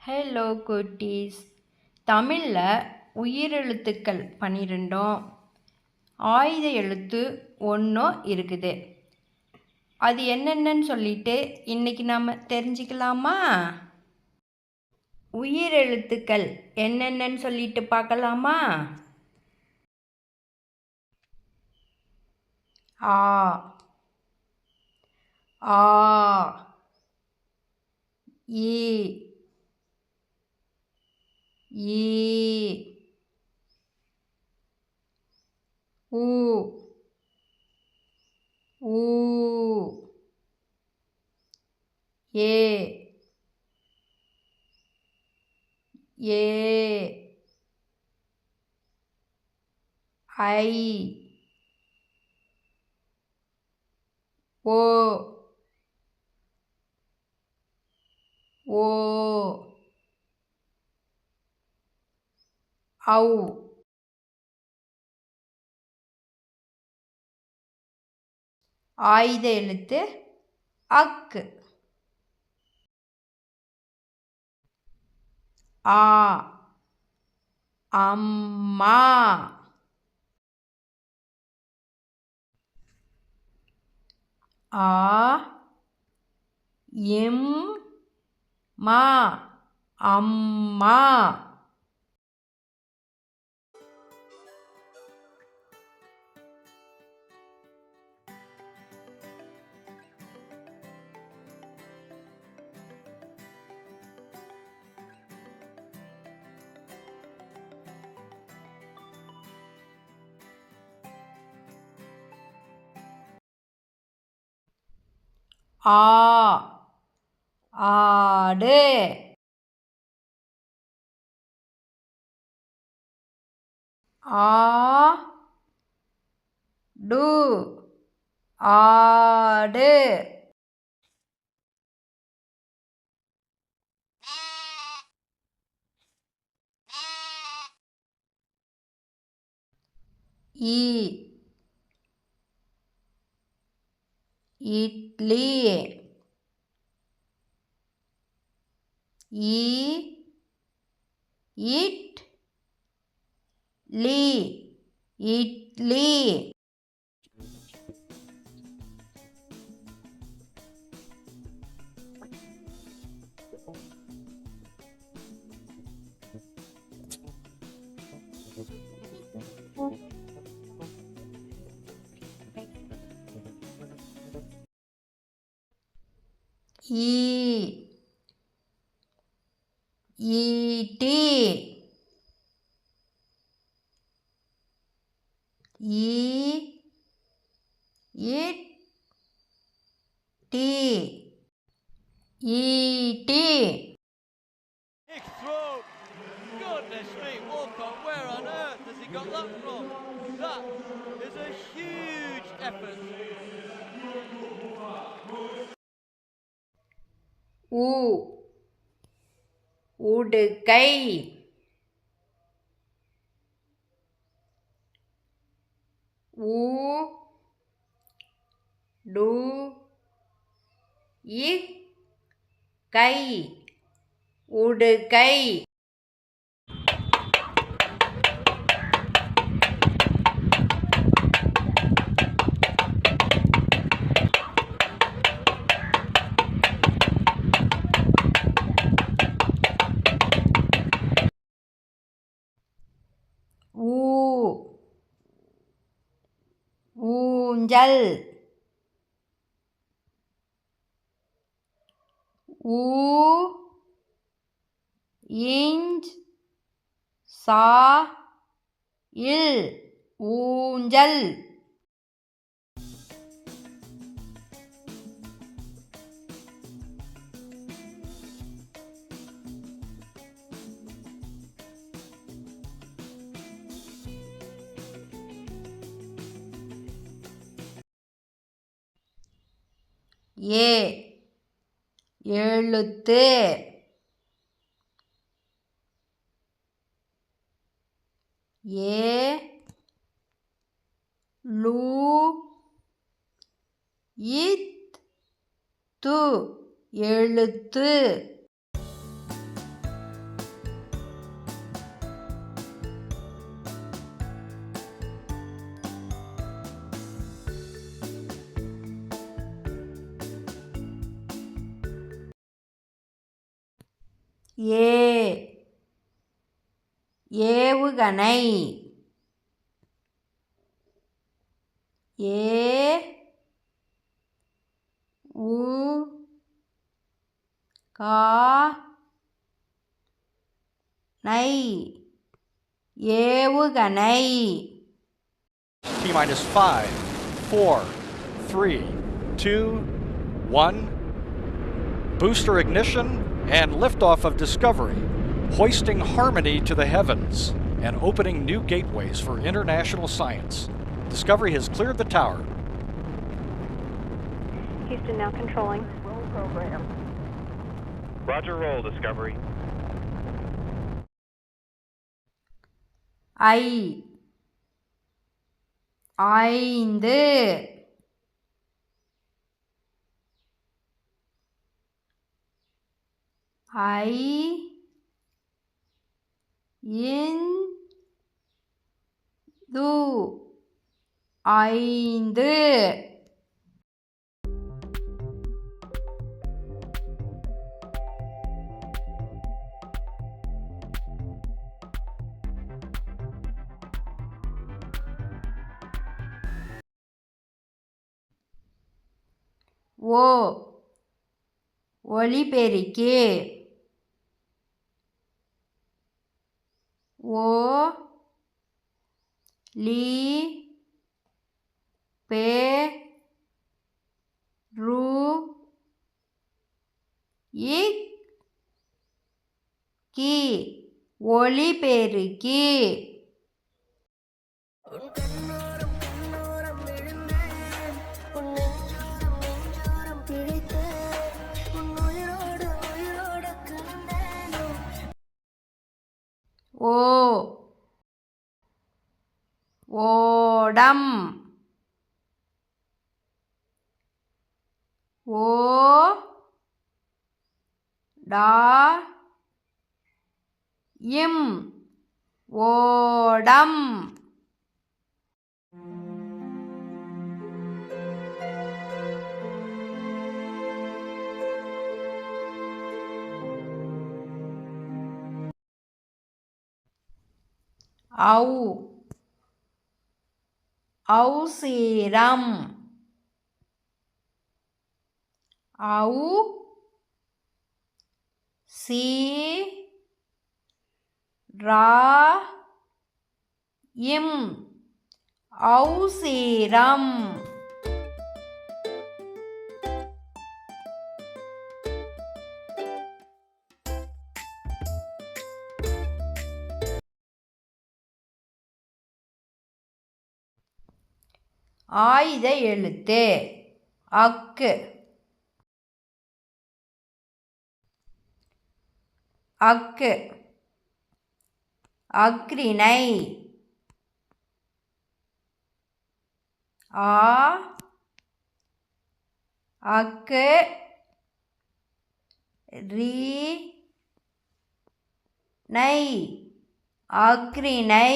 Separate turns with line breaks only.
Hello குட்டீஸ். தமிழில் உயிரெழுத்துக்கள் 12ம் ஆயுத எழுத்து 1 இருக்குது. அது என்னென்னு சொல்லிட்டு இன்றைக்கி நம்ம தெரிஞ்சுக்கலாமா? உயிரெழுத்துக்கள் என்னென்னு சொல்லிட்டு பார்க்கலாமா? ஆ ஆ ஈ ஈ ஊ ஊ ஏ ஏ ஐ ஓ ஓ ஔ ஆயுத எழுத்து அக்கு. ஆ அம்மா. ஆ மா அம்மா. ஆ ஆடு. ஆடு ஆடு. இ இட்லி. இட்லி இட்லி. ஈட்டி. ஈட்டி.
Big throw. Goodness me, Walcott, where on earth has he got that from? That is a huge effort.
உடுக்கை. கை உடுக்கை. ஊஞ்சல். ஊஞ்சல். ஏ எழுத்து. எழுத்து. ஏ ஏவுகணை ஏ உ கா நை ஏவுகணை
T-minus 5, 4, 3, 2, 1. Booster ignition and liftoff of Discovery, hoisting harmony to the heavens and opening new gateways for international science. Discovery has cleared the tower.
Houston now controlling.
Roll program. Roger, roll, Discovery.
ஐ ஐந்து ஐ இந்து ஐந்து ஓ ஒலிபெருக்கி ஓ லி பெ ரு இக் கி ஒலிபெருக்கி ஓ ஓடம் ஓ டா இம் ஓடம் ஔ ஔசீரம் ஔ சி ரா இம் ஔசீரம் ஆயுத எழுத்து அக்கு அக்கு அக்ரிணை ஆ அக்கு ரி நை அக்ரிணை